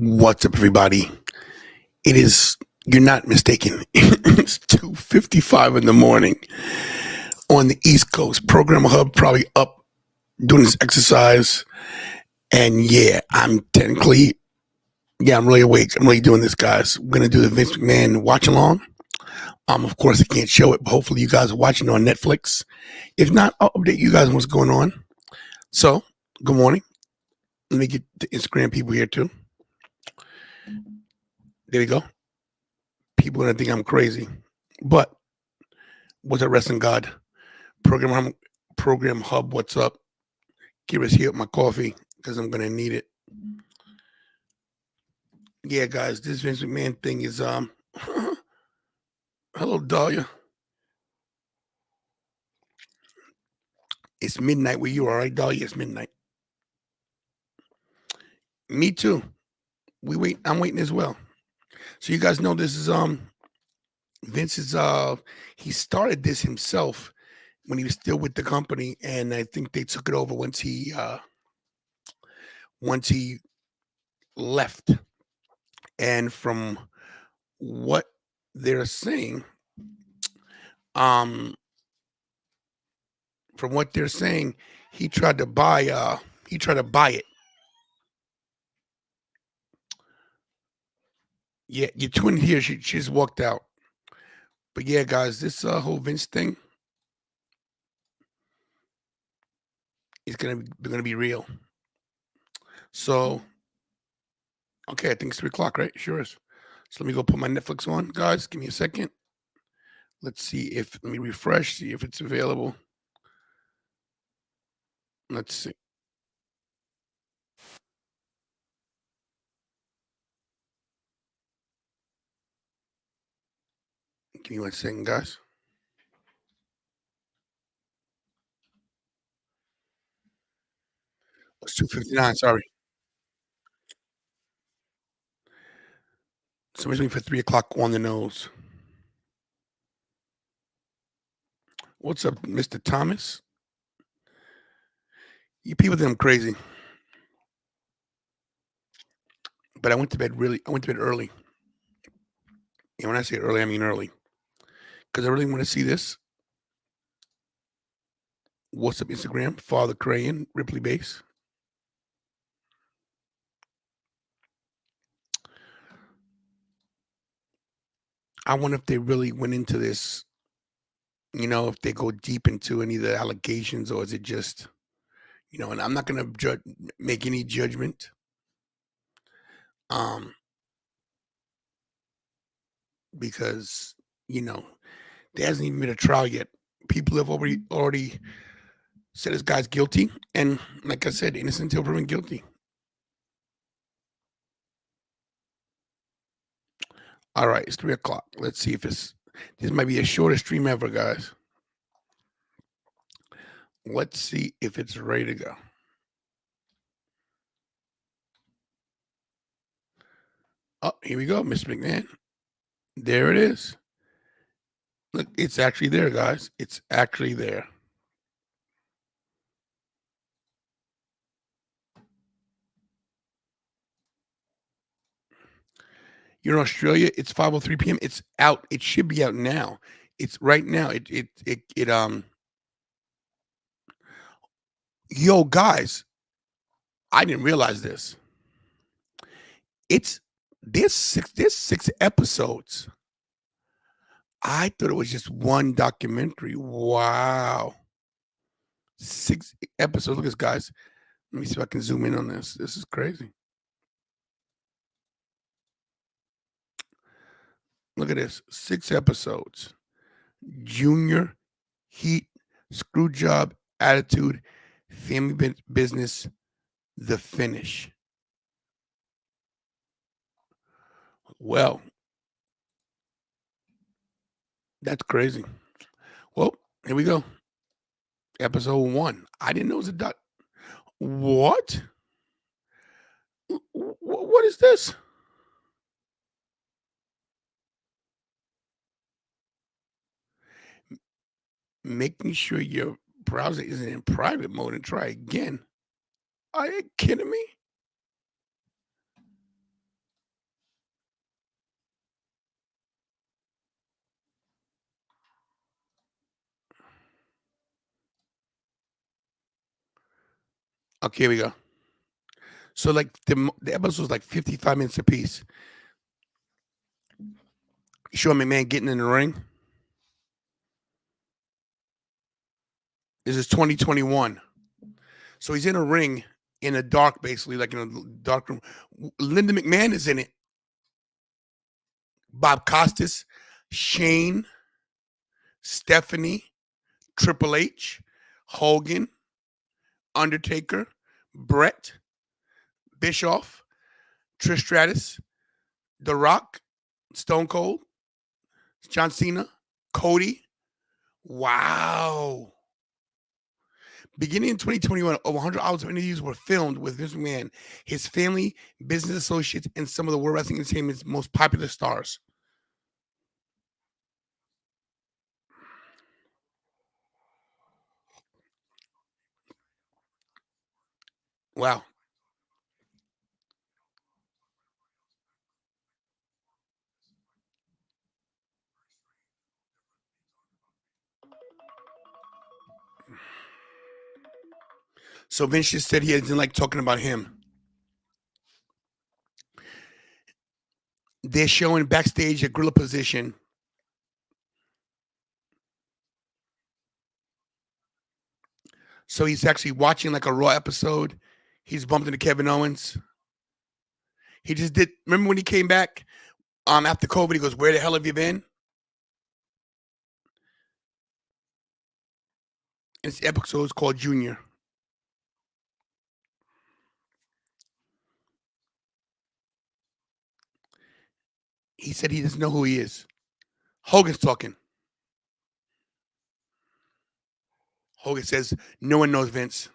What's up, everybody? You're not mistaken. It's 2:55 in the morning on the East Coast. Program Hub probably up doing this exercise. And yeah, I'm really awake. I'm really doing this, guys. We're going to do the Vince McMahon watch along. Of course, I can't show it, but hopefully you guys are watching on Netflix. If not, I'll update you guys on what's going on. So, good morning. Let me get the Instagram people here, too. There we go. People are going to think I'm crazy. But what's up, Wrestling God? Program Hub, what's up? Give us here with my coffee because I'm gonna need it. Yeah, guys, this Vince McMahon thing is hello, Dahlia. It's midnight where you are, right, Dahlia? It's midnight. Me too. I'm waiting as well. So you guys know this is Vince is he started this himself when he was still with the company, and I think they took it over once he left. And from what they're saying, he tried to buy it. Yeah, your twin here, she just walked out. But yeah, guys, this whole Vince thing is gonna be real. So okay, I think it's 3 o'clock, right? Sure is. So let me go put my Netflix on, guys. Give me a second. Let me refresh, see if it's available. Let's see. Give me 1 second, guys. It's 2:59. Sorry. Somebody's waiting for 3 o'clock on the nose. What's up, Mr. Thomas? You people think I'm crazy. But I went to bed early. And when I say early, I mean early. Because I really want to see this. What's up, Instagram? Father Crayon, Ripley Base. I wonder if they really went into this, if they go deep into any of the allegations, or is it just, and I'm not going to make any judgment. Because, there hasn't even been a trial yet. People have already said this guy's guilty. And like I said, innocent until proven guilty. All right, it's 3 o'clock. Let's see if this might be the shortest stream ever, guys. Let's see if it's ready to go. Oh, here we go, Mr. McMahon. There it is. Look, it's actually there, guys. It's actually there. You're in Australia. It's 5:03 p.m. It's out. It should be out now. It's right now. Yo, guys, I didn't realize this. There's six episodes. I thought it was just one documentary. Wow. 6 episodes. Look at this, guys. Let me see if I can zoom in on this. This is crazy. Look at this. 6 episodes. Junior, Heat, Screwjob, Attitude, Family Business, The Finish. Well, that's crazy. Well, here we go. Episode 1. I didn't know it was a doc. What? What is this? Making sure your browser isn't in private mode and try again. Are you kidding me? Okay, here we go. So like the episode's like 55 minutes apiece. You show McMahon getting in the ring. This is 2021. So he's in a ring in a dark, basically, like in a dark room. Linda McMahon is in it. Bob Costas, Shane, Stephanie, Triple H, Hogan, Undertaker, Brett, Bischoff, Trish Stratus, The Rock, Stone Cold, John Cena, Cody. Wow. Beginning in 2021, over 100 hours of interviews were filmed with Vince McMahon, his family, business associates, and some of the World Wrestling Entertainment's most popular stars. Wow. So Vince just said he doesn't like talking about him. They're showing backstage a gorilla position. So he's actually watching like a Raw episode. He's bumped into Kevin Owens. He just did. Remember when he came back after COVID? He goes, "Where the hell have you been?" And this episode is called Junior. He said he doesn't know who he is. Hogan's talking. Hogan says, "No one knows Vince."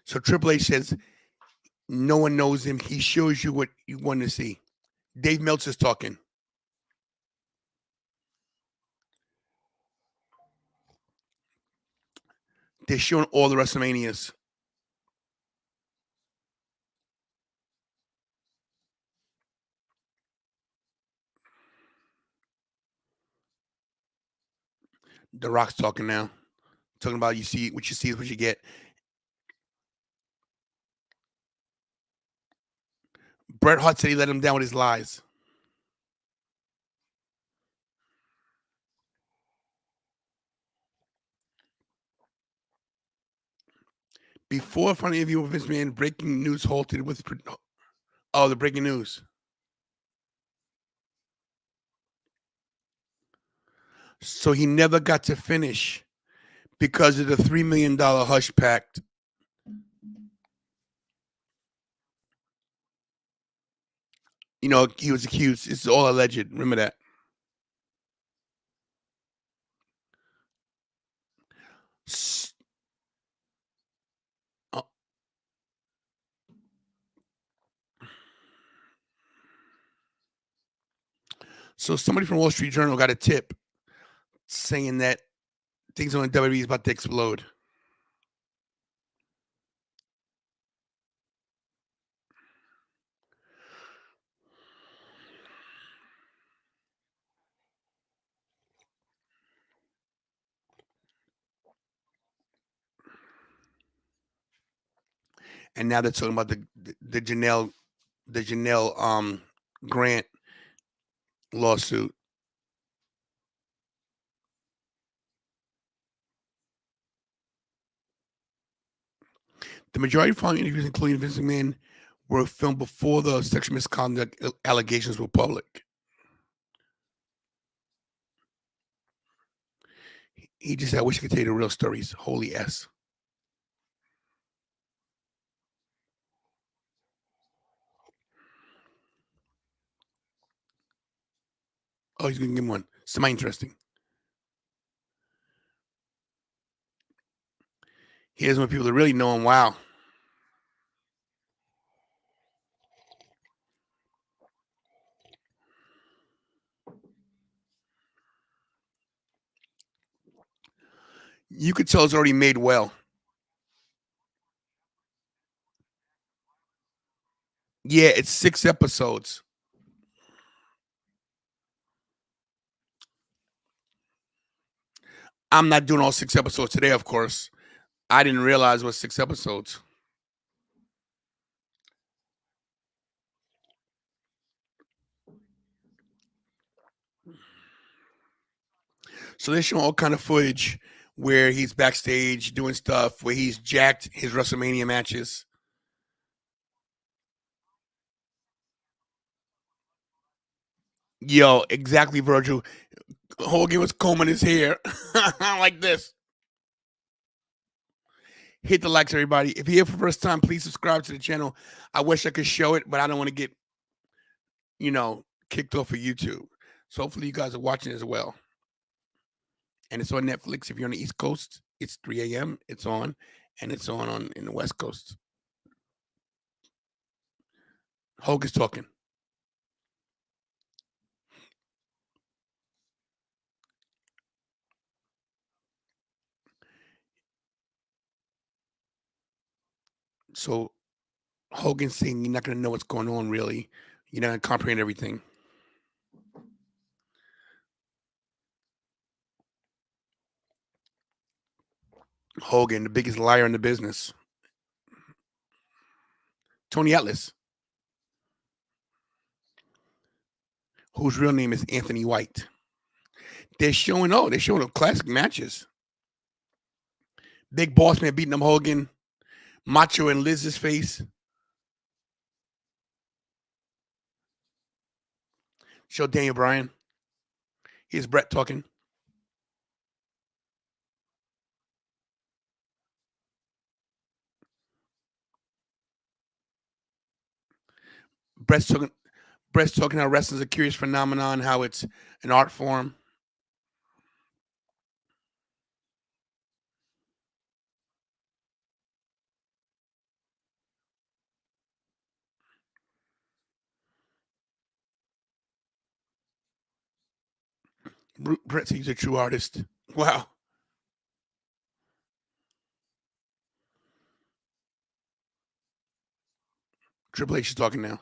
So Triple H says, "No one knows him. He shows you what you want to see." Dave Meltzer's talking. They're showing all the WrestleManias. The Rock's talking now. Talking about you see is what you get. Bret Hart said he let him down with his lies. Before a final interview with Vince McMahon, breaking news halted with the breaking news. So he never got to finish because of the $3 million hush pact. You know, he was accused. It's all alleged. Remember that. Uh, So somebody from Wall Street Journal got a tip saying that things on the WWE is about to explode. And now they're talking about the Janelle Grant lawsuit. The majority of following interviews, including Vince McMahon, were filmed before the sexual misconduct allegations were public. He just said, "I wish I could tell you the real stories." Holy S. Oh, he's gonna give him one. Semi interesting. Here's when people that really know him. Wow. You could tell it's already made well. Yeah, it's 6 episodes. I'm not doing all 6 episodes today, of course. I didn't realize it was 6 episodes. So they're showing all kind of footage where he's backstage doing stuff, where he's jacked his WrestleMania matches. Yo, exactly, Virgil. Hogan was combing his hair like this. Hit the likes, everybody. If you're here for the first time, please subscribe to the channel. I wish I could show it, but I don't want to get, kicked off of YouTube. So hopefully you guys are watching as well. And it's on Netflix. If you're on the East Coast, it's 3 a.m. It's on, and it's on in the West Coast. Hogan's talking. So Hogan's saying you're not going to know what's going on, really. You're not going to comprehend everything. Hogan, the biggest liar in the business. Tony Atlas, whose real name is Anthony White. They're showing classic matches. Big Boss Man beating up Hogan, Macho in Liz's face. Show Daniel Bryan. Here's Brett talking. Brett's talking. Brett's talking how wrestling's a curious phenomenon, how it's an art form. Brett says he's a true artist. Wow. Triple H is talking now.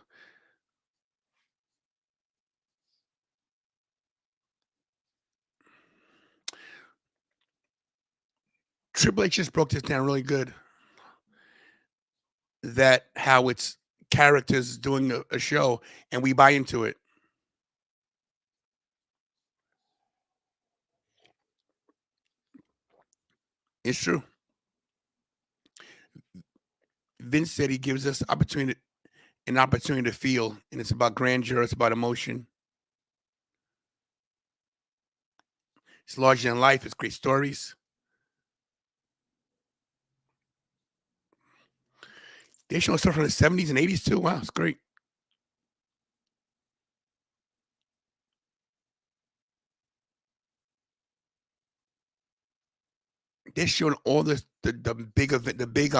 Triple H just broke this down really good. That how it's characters doing a show and we buy into it. It's true. Vince said he gives us an opportunity to feel, and it's about grandeur, it's about emotion. It's larger than life, it's great stories. They're showing stuff from the 70s and 80s too. Wow, it's great. They're showing all the big event, the big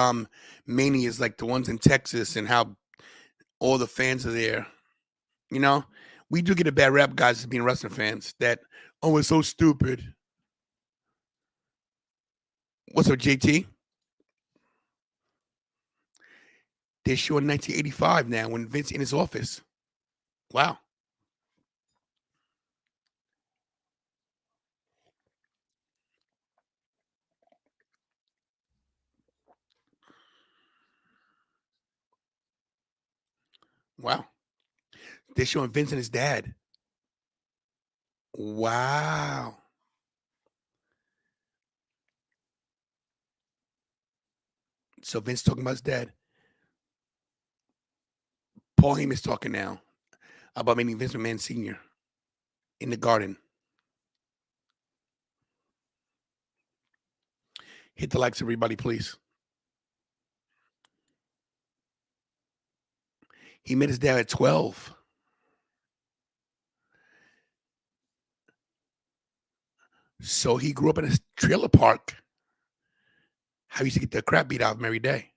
manias like the ones in Texas and how all the fans are there. You know, we do get a bad rap, guys, as being wrestling fans. That it's so stupid. What's up, JT? They're showing 1985 now when Vince in his office. Wow, wow. They're showing Vince and his dad. Wow. So Vince talking about his dad. Paul Heyman's talking now about meeting Vince McMahon Sr. in the garden. Hit the likes, everybody, please. He met his dad at 12. So he grew up in a trailer park. How he used to get the crap beat out of him every day.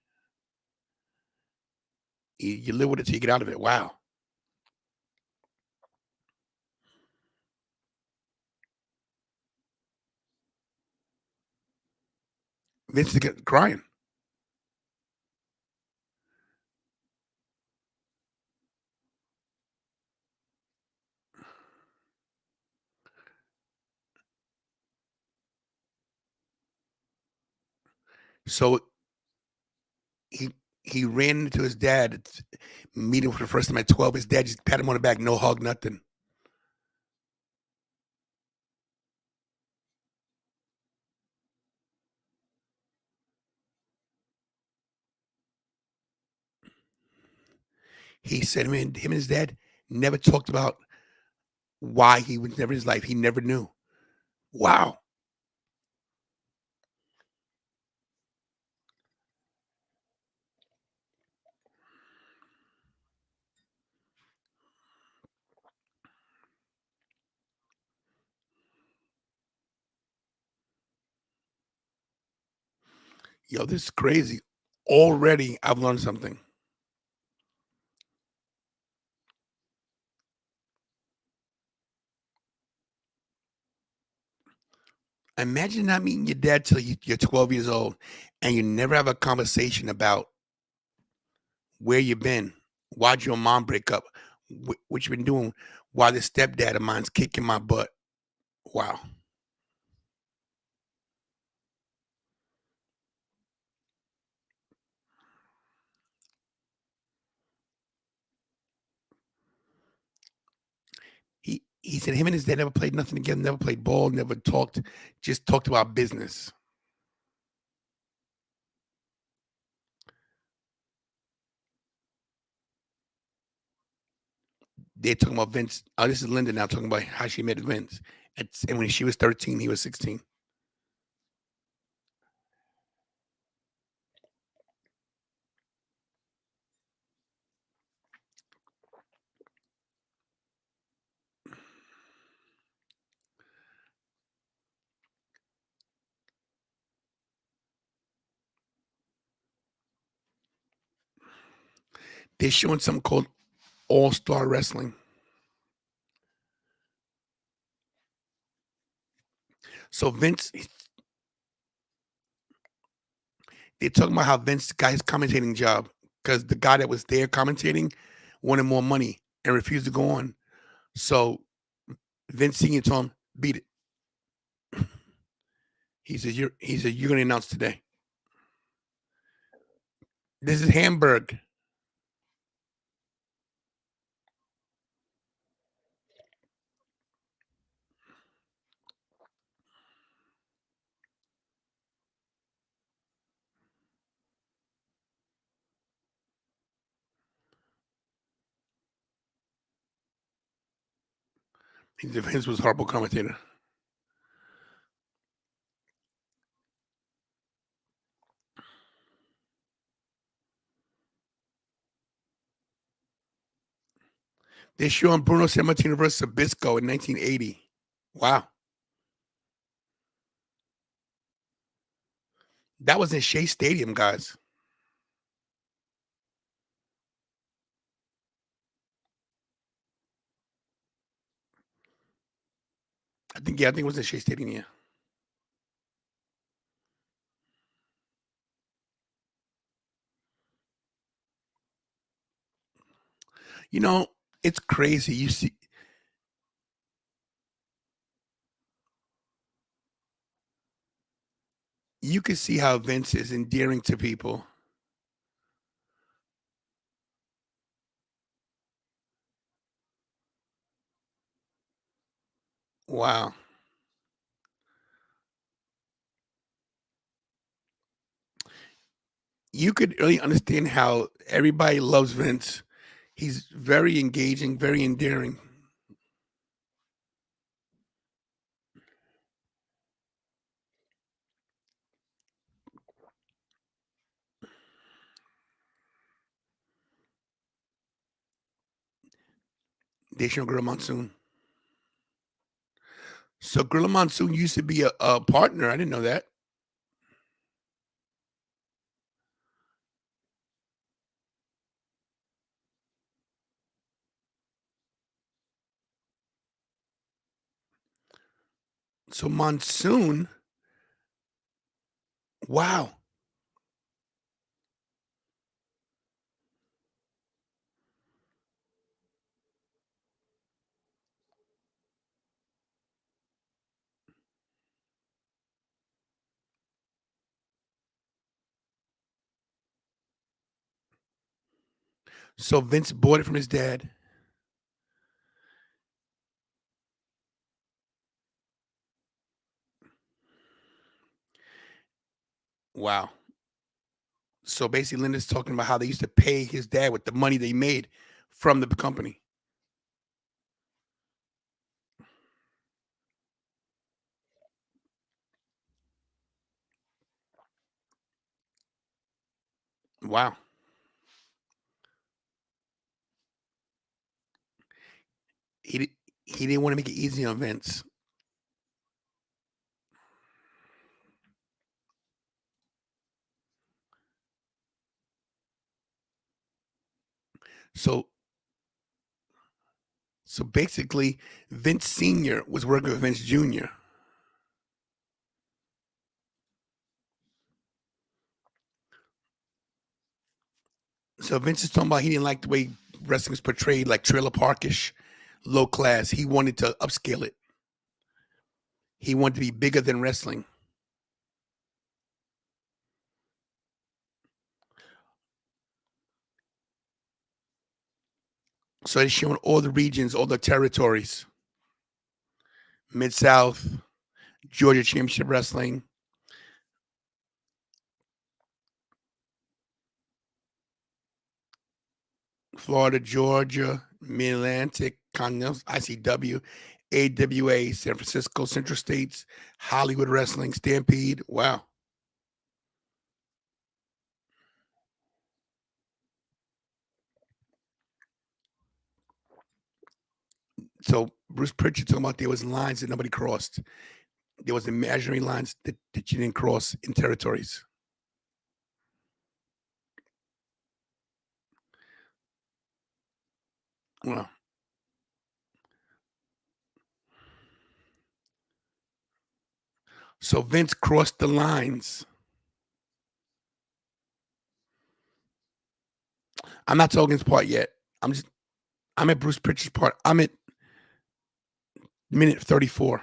You live with it till you get out of it. Wow. Vince is crying. So he he ran into his dad, meet him for the first time at 12. His dad just pat him on the back, no hug, nothing. He said him and his dad never talked about why he was never in his life. He never knew. Wow. Yo, this is crazy. Already, I've learned something. Imagine not meeting your dad till you're 12 years old, and you never have a conversation about where you been, why'd your mom break up, what you been doing, why the stepdad of mine's kicking my butt. Wow. He said him and his dad never played nothing together, never played ball, never talked, just talked about business. They're talking about Vince. Oh, this is Linda now talking about how she met Vince. And when she was 13, he was 16. They're showing something called All Star Wrestling. So Vince, they're talking about how Vince got his commentating job because the guy that was there commentating wanted more money and refused to go on. So Vince Senior told him, "Beat it." He said, you're gonna announce today. This is Hamburg. Vince was a horrible commentator. They're showing Bruno Sammartino versus Sabisco in 1980. Wow. That was in Shea Stadium, guys. I think it was in Shea Stadium, yeah. You know, it's crazy. You can see how Vince is endearing to people. Wow. You could really understand how everybody loves Vince. He's very engaging, very endearing. Dacian Gorilla Monsoon. So Gorilla Monsoon used to be a partner. I didn't know that. So Monsoon Wow. So Vince bought it from his dad. Wow. So basically, Linda's talking about how they used to pay his dad with the money they made from the company. Wow. He di he didn't wanna make it easy on Vince. So so basically, Vince Senior was working with Vince Junior. So Vince is talking about he didn't like the way wrestling was portrayed, like trailer parkish, low class. He wanted to upscale it. He wanted to be bigger than wrestling. So they're showing all the regions, all the territories, Mid South, Georgia Championship Wrestling, Florida, Georgia, Mid Atlantic, Continental, ICW, AWA, San Francisco, Central States, Hollywood Wrestling, Stampede. Wow. So Bruce Pritchard talking about there was lines that nobody crossed. There was imaginary lines that you didn't cross in territories. Well, so Vince crossed the lines. I'm not talking his part yet. I'm at Bruce Pritchard's part. I'm at minute 34.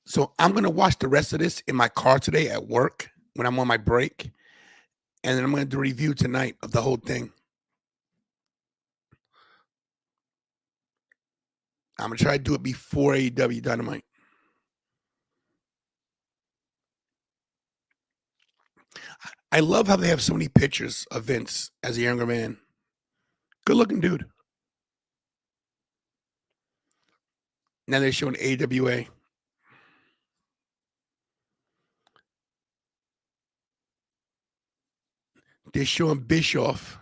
So I'm gonna watch the rest of this in my car today at work when I'm on my break, and then I'm gonna do a review tonight of the whole thing. I'm gonna try to do it before AEW Dynamite. I love how they have so many pictures of Vince as a younger man. Good looking dude. Now they're showing AWA. They're showing Bischoff.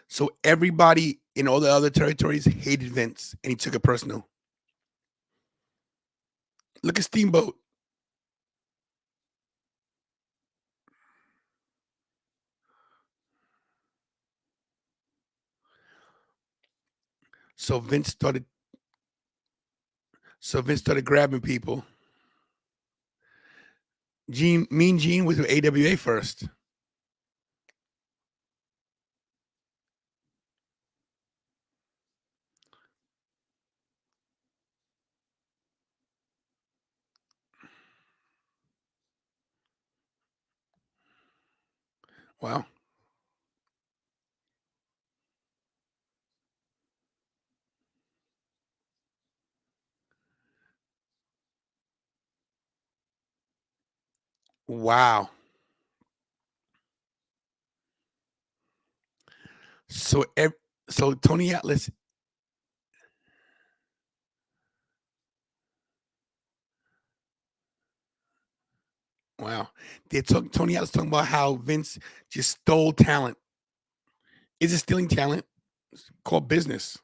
So everybody in all the other territories hated Vince, and he took it personal. Look at Steamboat. So Vince started. So Vince started grabbing people. Mean Gene was with AWA first. Wow. Wow. So so Tony Atlas. Wow. Tony Atlas talking about how Vince just stole talent. Is it stealing talent? It's called business.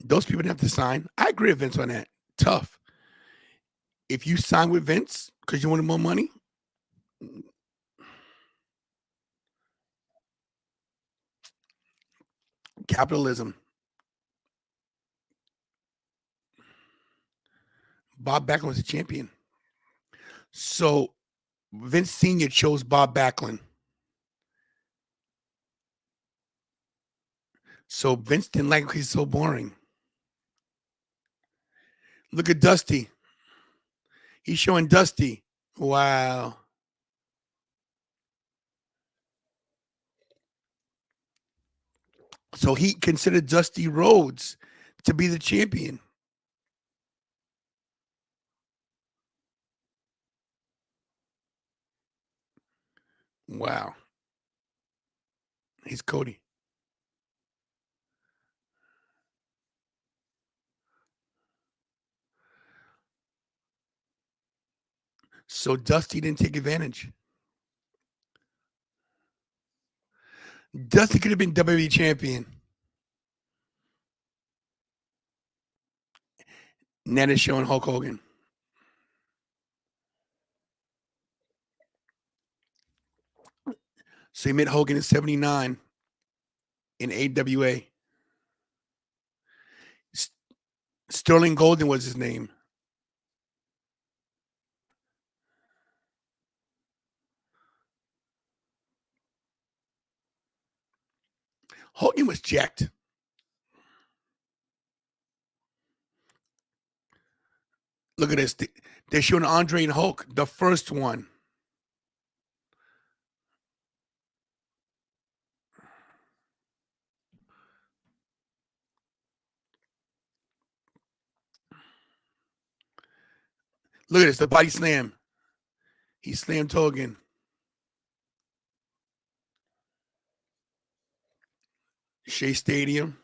Those people didn't have to sign. I agree with Vince on that. tough. If you sign with Vince because you wanted more money, capitalism. Bob Backlund was a champion. So Vince Sr. chose Bob Backlund. So Vince didn't like him because he's so boring. Look at Dusty. He's showing Dusty. Wow. So he considered Dusty Rhodes to be the champion. Wow. He's Cody. So Dusty didn't take advantage. Dusty could have been WWE champion. Now they're showing Hulk Hogan. So he met Hogan in 79 in AWA. Sterling Golden was his name. Hogan was jacked. Look at this. They're showing Andre and Hulk, the first one. Look at this, the body slam. He slammed Hogan. Shea Stadium.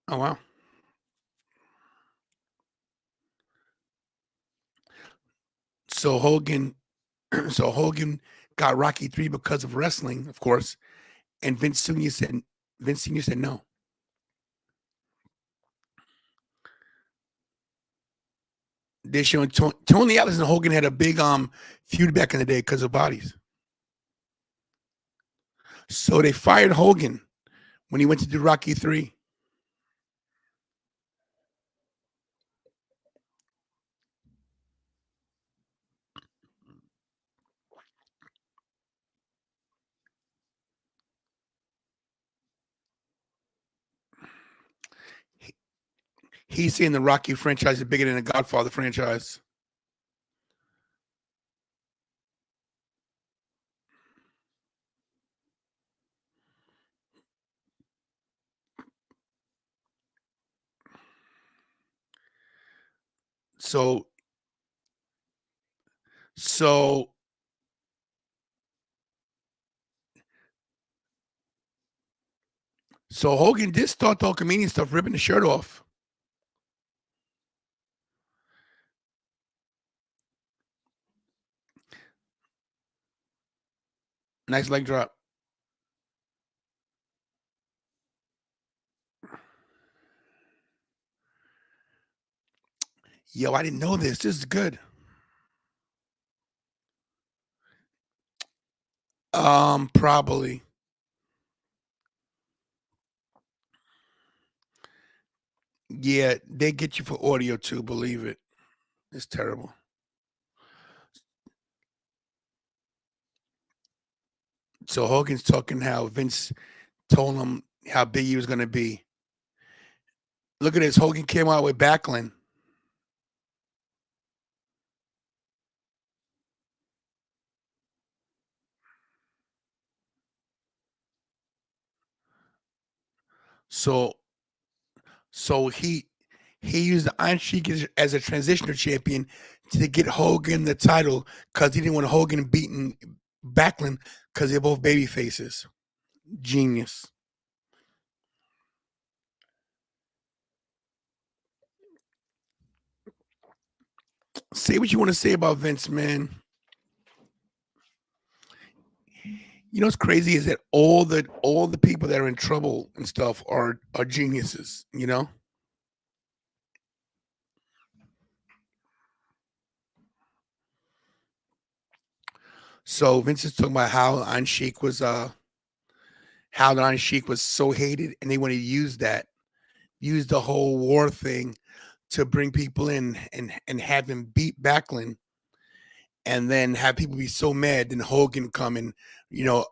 Oh, wow. So Hogan, so Hogan got Rocky 3 because of wrestling, of course. And Vince Sr. said no. They're showing Tony Atlas and Hogan had a big feud back in the day because of bodies. So they fired Hogan when he went to do Rocky 3. He's saying the Rocky franchise is bigger than the Godfather franchise. So, so, so Hogan did start the Hulkamania stuff, ripping the shirt off. Nice leg drop. Yo, I didn't know this. This is good. Probably. Yeah, they get you for audio too, believe it. It's terrible. So Hogan's talking how Vince told him how big he was going to be. Look at this. Hogan came out with Backlund. So, so he used the Iron Sheik as a transitional champion to get Hogan the title because he didn't want Hogan beating Backlund because they're both baby faces. Genius. say what you want to say about Vince, man. You know what's crazy is that all the people that are in trouble and stuff are geniuses, you know? So Vince is talking about how the Iron Sheik was so hated and they want to use the whole war thing to bring people in and have him beat Backlund and then have people be so mad then Hogan come and,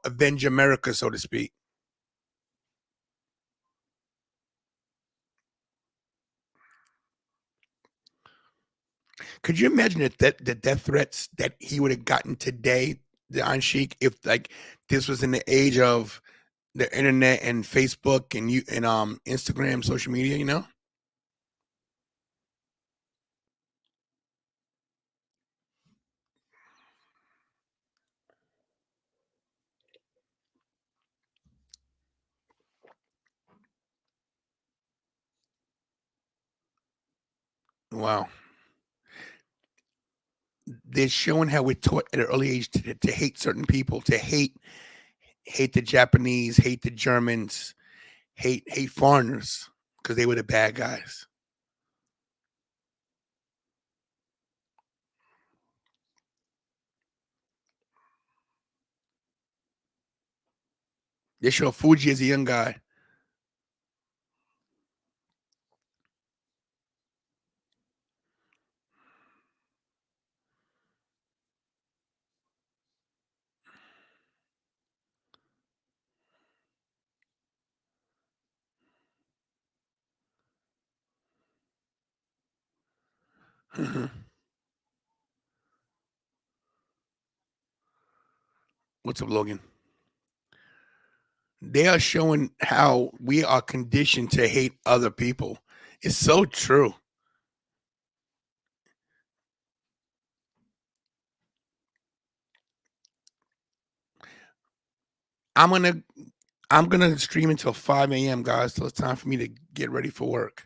avenge America, so to speak. Could you imagine the death threats that he would have gotten today, the Iron Sheik, if like this was in the age of the internet and Facebook and Instagram, social media, you know? Wow. They're showing how we're taught at an early age to hate certain people, to hate the Japanese, hate the Germans, hate foreigners because they were the bad guys. They show Fuji as a young guy. What's up, Logan? They are showing how we are conditioned to hate other people. It's so true. I'm gonna I'm gonna stream until 5 a.m., guys. So it's time for me to get ready for work.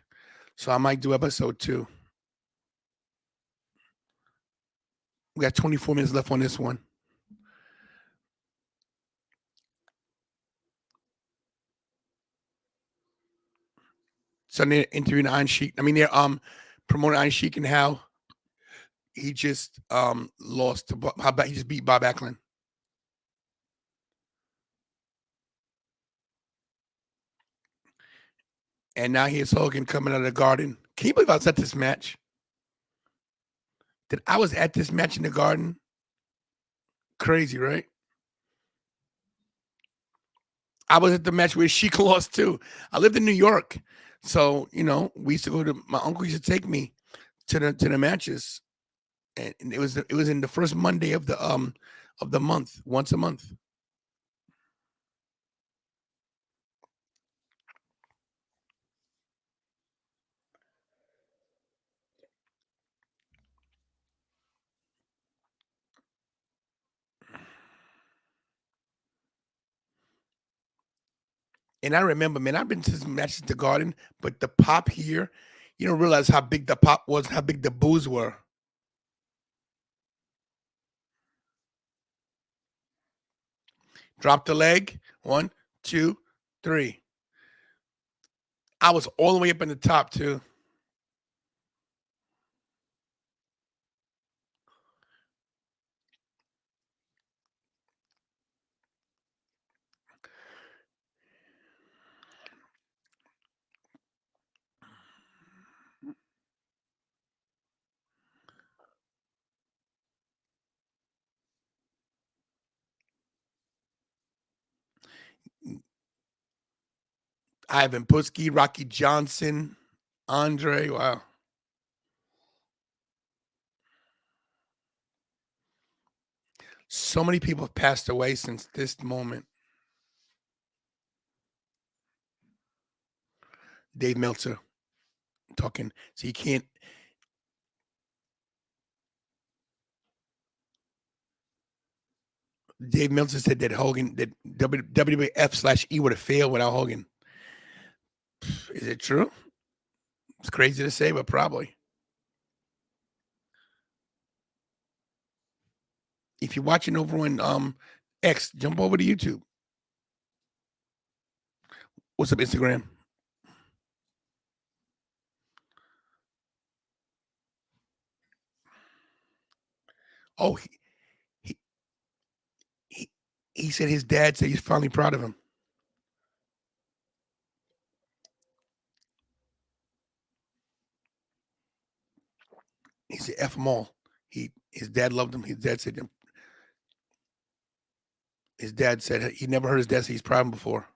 So I might do episode 2. We got 24 minutes left on this one. So they're interviewing Iron Sheik. I mean, they're promoting Iron Sheik and how he just lost to how about he just beat Bob Backlund. And now here's Hogan coming out of the garden. Can you believe I was at this match? That I was at this match in the garden? Crazy, right? I was at the match where Sheik lost too. I lived in New York. So, we used to go to my uncle used to take me to the matches. And it was in the first Monday of the month, once a month. And I remember, man, I've been to some matches at the Garden, but the pop here, you don't realize how big the pop was, how big the boos were. Drop the leg. 1, 2, 3. I was all the way up in the top too. Ivan Putski, Rocky Johnson, Andre. Wow. So many people have passed away since this moment. Dave Meltzer talking. So you can't. Dave Meltzer said that WWF/E would have failed without Hogan. Is it true? It's crazy to say, but probably. If you're watching over on X, jump over to YouTube. What's up, Instagram? Oh, he he, he said his dad said he's finally proud of him. He said F them all. His dad loved him. His dad said he never heard his dad say he's proud of him before.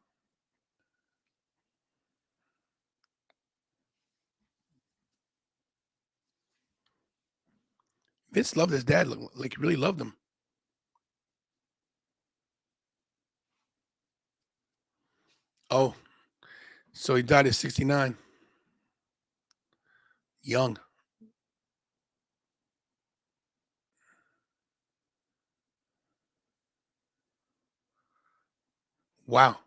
Vince loved his dad, like he really loved him. Oh, so he died at 69. Young. Wow.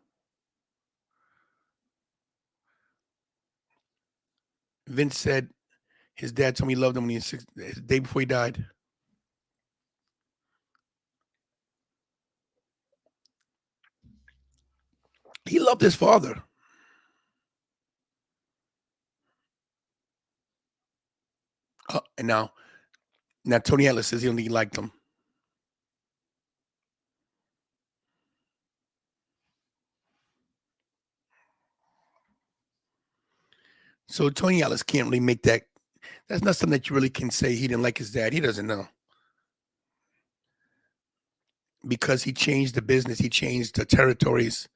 Vince said his dad told me he loved him when he was the day before he died. He loved his father. And now Tony Atlas says he only liked him. So Tony Atlas can't really make that. That's not something that you really can say he didn't like his dad. He doesn't know because he changed the business. He changed the territories.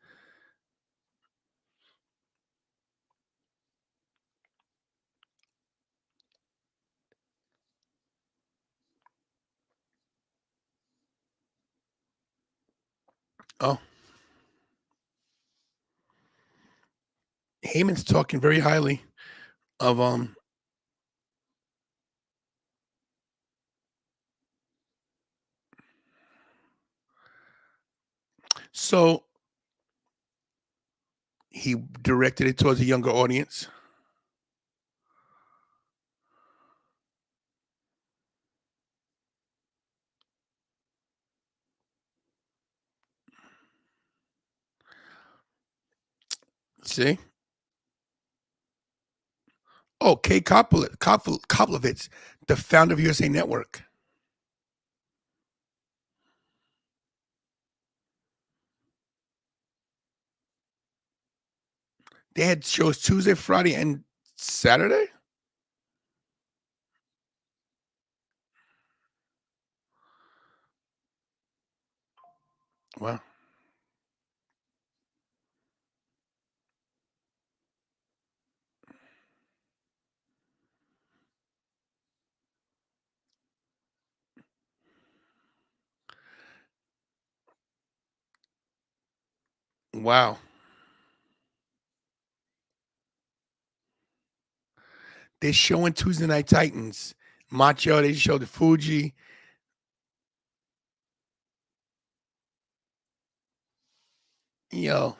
Oh, Heyman's talking very highly of So he directed it towards a younger audience. See? Oh, Kay Koplovitz, the founder of USA Network. They had shows Tuesday, Friday, and Saturday. Wow. Wow. They're showing Tuesday Night Titans. Macho, they showed the Fuji. Yo,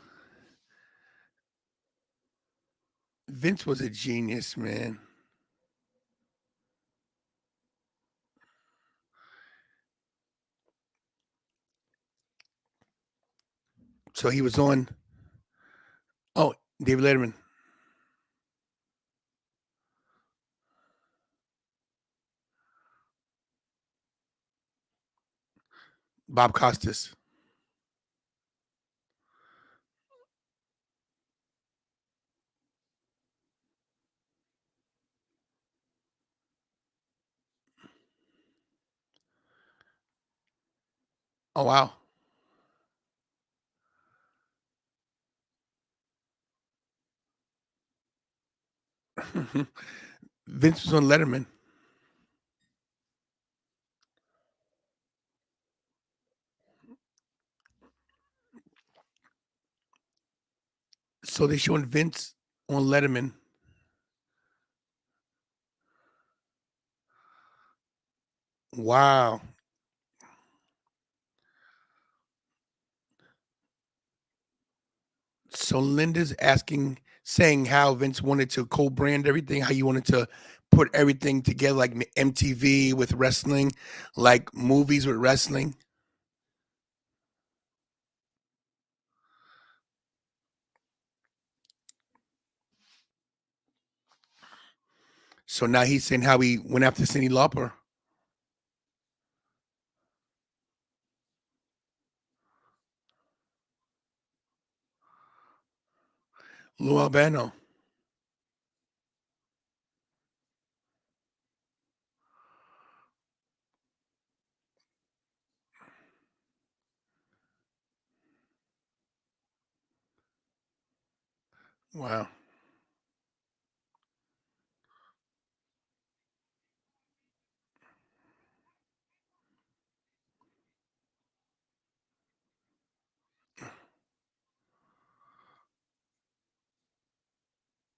Vince was a genius, man. So he was on. Oh, David Letterman, Bob Costas. Oh wow. Vince was on Letterman. So they showing Vince on Letterman. Wow. So Linda's saying how Vince wanted to co-brand everything, how you wanted to put everything together, like MTV with wrestling, like movies with wrestling. So now he's saying how he went after Cyndi Lauper. Lou Albano. Wow.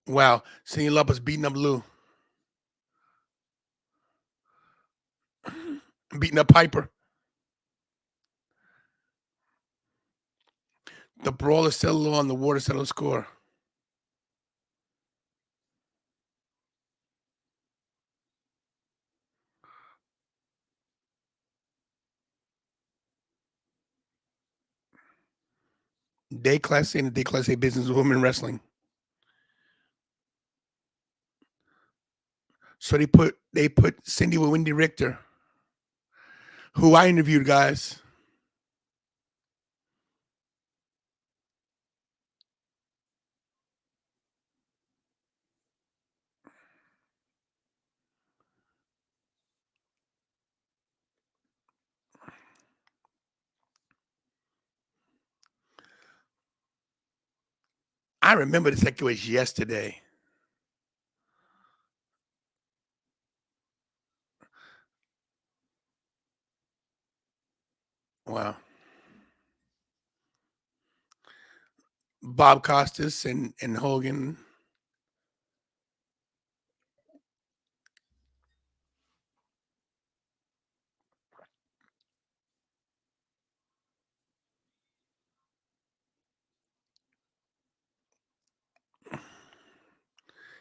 Wow. Cyndi Lauper's beating up Lou. Beating up Piper. The brawl is still on. The water settled score. Day Class A and the Day Class A business of women wrestling. So they put Cindy with Wendy Richter, who I interviewed, guys. I remember this like it was yesterday. Wow. Bob Costas and Hogan.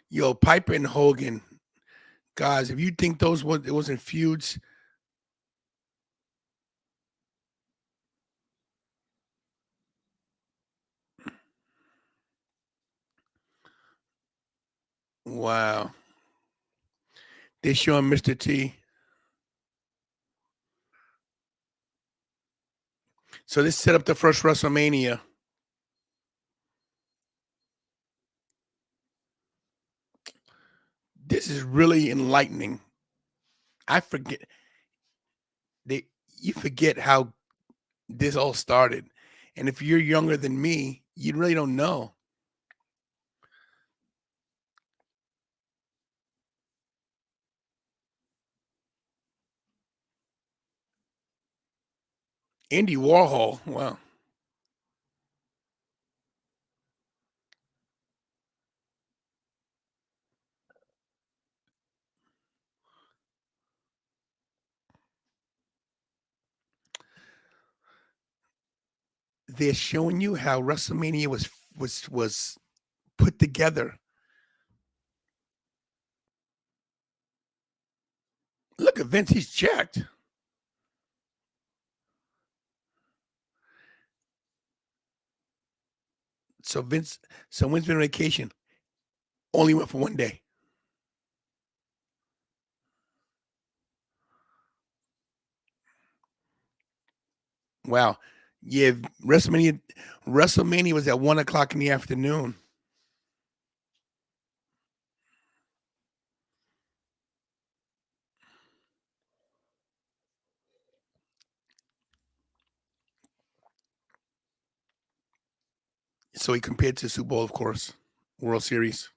Yo, Piper and Hogan. Guys, if you think it wasn't feuds, wow. They're showing Mr. T. So this set up the first WrestleMania. This is really enlightening. I forget they you forget how this all started. And if you're younger than me, you really don't know. Andy Warhol. Wow. They're showing you how WrestleMania was put together. Look at Vince, he's jacked. So when's been on vacation? Only went for one day. Wow. Yeah, WrestleMania was at 1 o'clock in the afternoon. So he compared to Super Bowl, of course, World Series.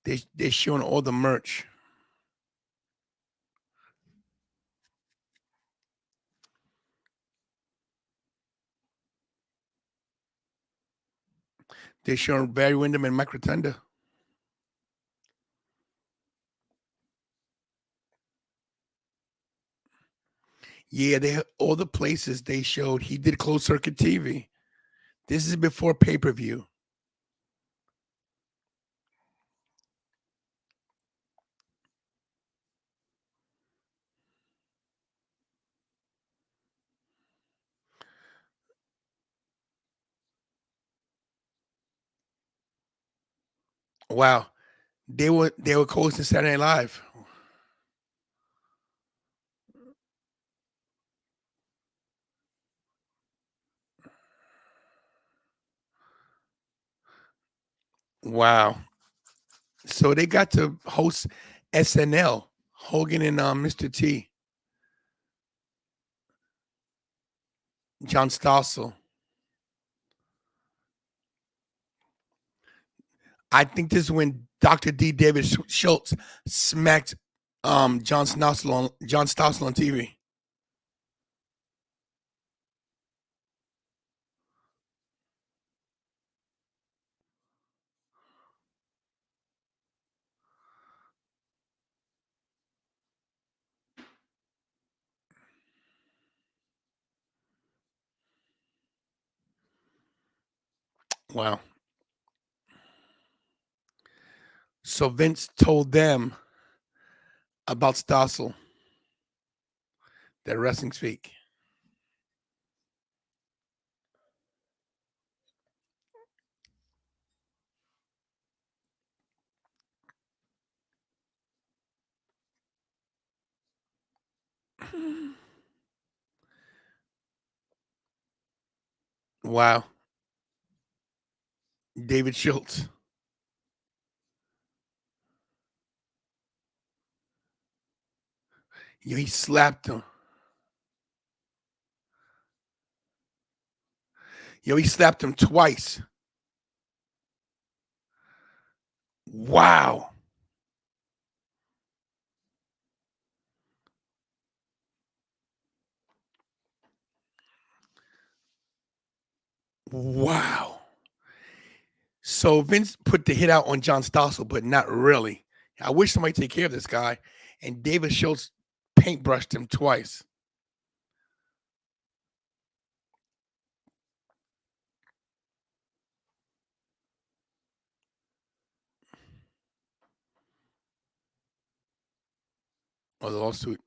They're showing all the merch. They're showing Barry Windham and Mike Rotunda. Yeah, they all the places they showed. He did closed circuit TV. This is before pay per view. Wow. They were hosting Saturday Night Live. Wow. So they got to host SNL, Hogan and Mr. T, John Stossel. I think this is when Dr. D. David Schultz smacked John Stossel on TV. Wow. So Vince told them about Stossel, that wrestling's fake. Wow. David Schultz. Yo, he slapped him. Yo, he slapped him twice. Wow. Wow. So Vince put the hit out on John Stossel, but not really. I wish somebody take care of this guy. And David Schultz paintbrushed him twice. Oh, the lawsuit.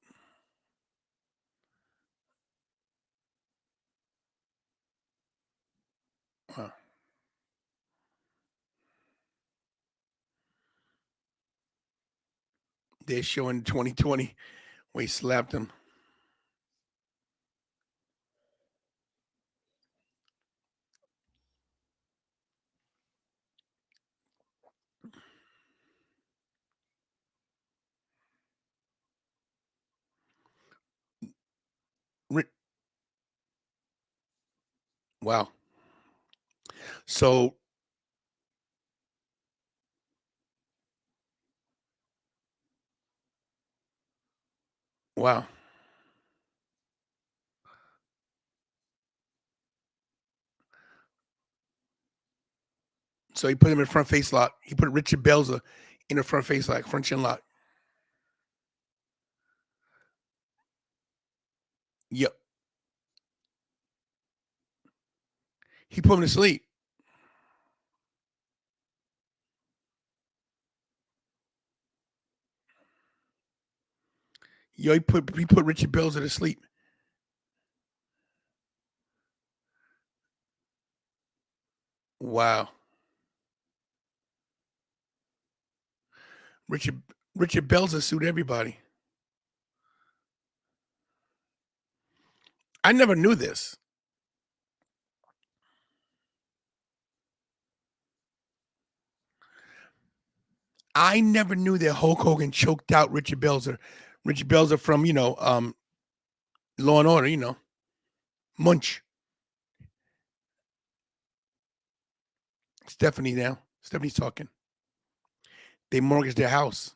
Wow. They're showing 2020 where he slapped him. Wow. So, wow. So he put him in front face lock. He put Richard Belzer in the front face lock, front chin lock. Yep. He put him to sleep. Yo, he put Richard Belzer to sleep. Wow. Richard Richard Belzer sued everybody. I never knew this. I never knew that Hulk Hogan choked out Richard Belzer. Richard Belzer from, Law and Order, Munch. Stephanie now. Stephanie's talking. They mortgaged their house.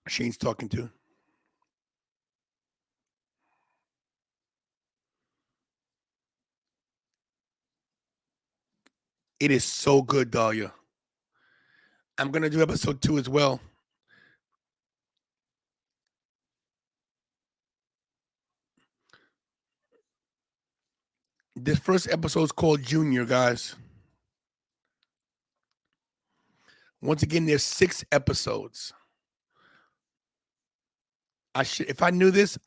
Shane's talking too. It is so good, Dahlia. I'm gonna do episode 2 as well. This first episode is called Junior, guys. Once again, there's 6 episodes. If I knew this,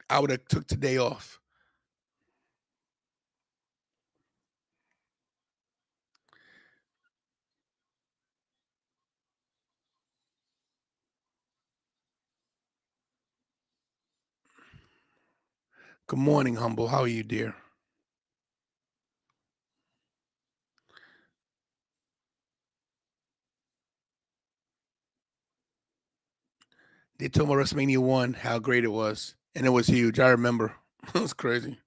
I would have took today off. Good morning, Humble. How are you, dear? They told me WrestleMania 1 how great it was, and it was huge. I remember. It was crazy.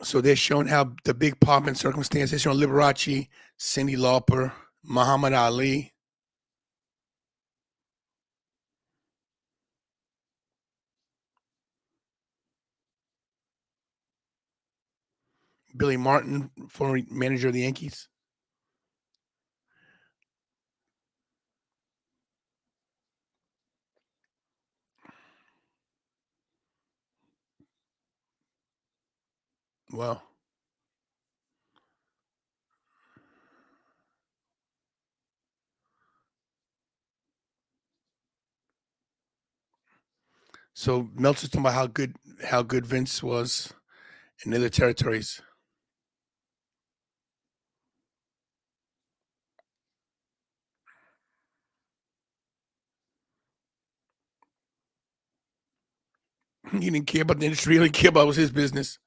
So they're showing how the big pomp and circumstance. They're showing Liberace, Cyndi Lauper, Muhammad Ali. Billy Martin, former manager of the Yankees. Well, so Meltzer's talking about how good Vince was in other territories. He didn't care about the industry. He didn't care about what was his business.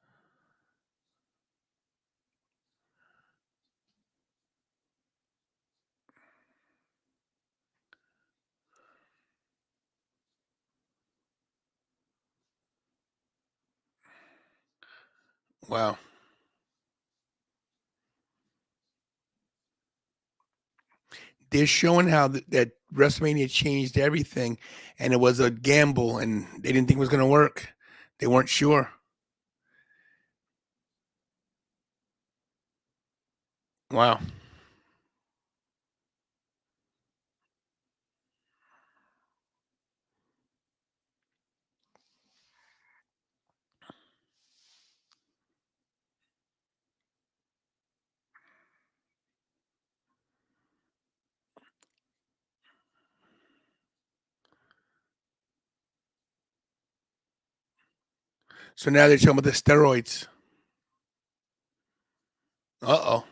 Wow. They're showing how that WrestleMania changed everything, and it was a gamble, and they didn't think it was going to work. They weren't sure. Wow. So now they're talking about the steroids. Uh-oh.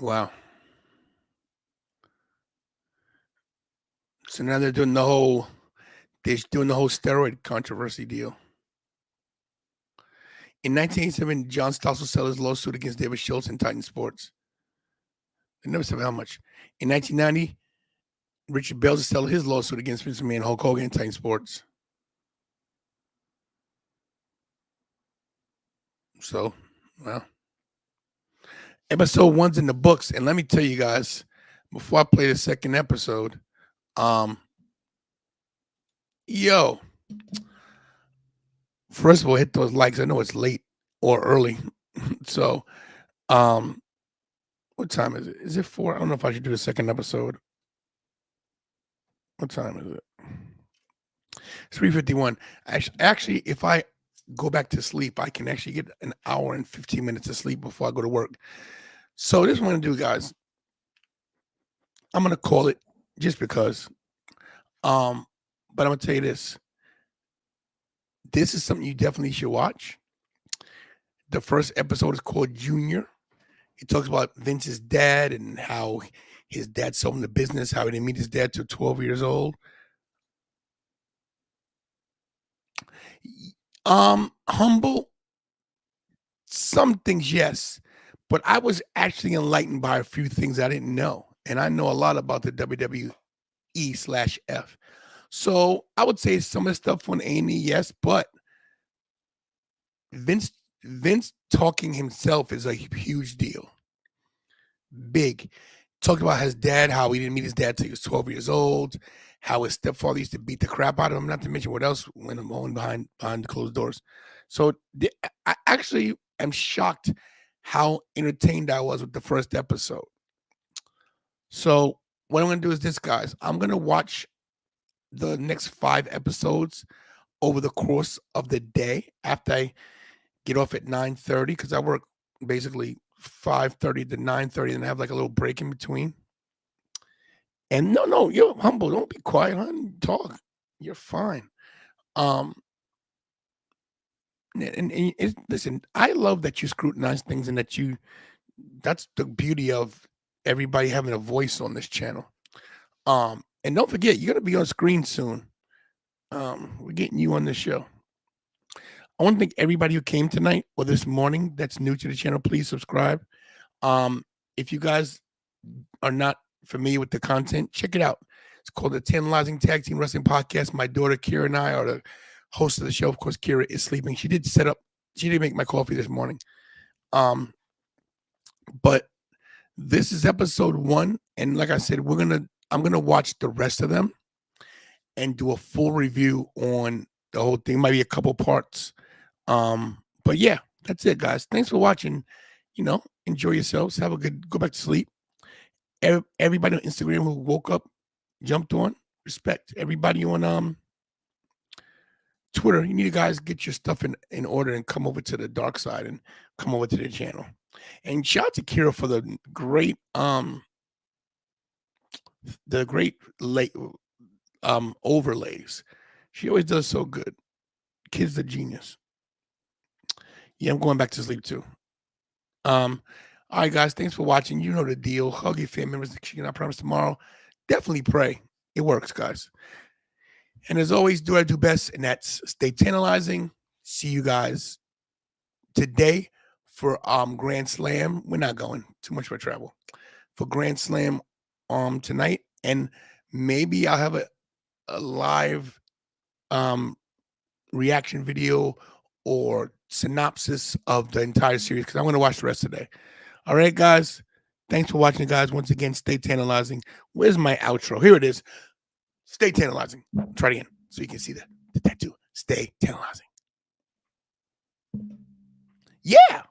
Wow. So now they're doing the whole steroid controversy deal. In 1987, John Stossel settled his lawsuit against David Schultz in Titan Sports. They never said how much. In 1990, Richard Belzer settled his lawsuit against Vince McMahon and Hulk Hogan in Titan Sports. So, well, episode 1's in the books, and let me tell you guys, before I play the second episode, yo, first of all, hit those likes. I know it's late or early, so, what time is it? Is it 4? I don't know if I should do the second episode. What time is it? It's 3:51. Actually, if I go back to sleep, I can actually get an hour and 15 minutes of sleep before I go to work. So this is what I'm gonna do, guys. I'm gonna call it just because. But I'm gonna tell you this. This is something you definitely should watch. The first episode is called Junior. It talks about Vince's dad and how his dad sold him the business, how he didn't meet his dad till 12 years old. Humble. Some things, yes, but I was actually enlightened by a few things I didn't know, and I know a lot about the WWE/F. So I would say some of the stuff on A&E, yes, but Vince Vince talking himself is a huge deal. Big. Talked about his dad, how he didn't meet his dad till he was 12 years old, how his stepfather used to beat the crap out of him, not to mention what else went on behind the closed doors. So I actually am shocked how entertained I was with the first episode. So what I'm gonna do is this, guys. I'm gonna watch the next 5 episodes over the course of the day after I get off at 9:30 because I work basically 5:30 to 9:30 and I have like a little break in between. And no, you're humble. Don't be quiet, hon. Talk. You're fine. Um, listen, I love that you scrutinize things and that that's the beauty of everybody having a voice on this channel. And don't forget, you're gonna be on screen soon. We're getting you on the show. I want to thank everybody who came tonight or this morning that's new to the channel. Please subscribe. If you guys are not familiar with the content, check it out. It's called the Tantalizing Tag Team Wrestling Podcast. My daughter Kira and I are the hosts of the show. Of course, Kira is sleeping. She did make my coffee this morning. But this is episode 1, and like I said, I'm gonna watch the rest of them and do a full review on the whole thing. Might be a couple parts. But yeah, that's it, guys. Thanks for watching. Enjoy yourselves. Go back to sleep. Everybody on Instagram who woke up, jumped on, respect. Everybody on Twitter, you need to guys get your stuff in order and come over to the dark side and come over to the channel. And shout out to Kira for the great late overlays. She always does so good. Kid's a genius. Yeah, I'm going back to sleep too. All right, guys, thanks for watching. You know the deal. Hug your family members. I promise tomorrow. Definitely pray. It works, guys. And as always, do what I do best, and that's stay tantalizing. See you guys today for Grand Slam. We're not going too much for travel for Grand Slam tonight, and maybe I'll have a live reaction video or synopsis of the entire series because I'm going to watch the rest of the day. All right, guys. Thanks for watching, guys. Once again, stay tantalizing. Where's my outro? Here it is. Stay tantalizing. Try it again so you can see the tattoo. Stay tantalizing. Yeah.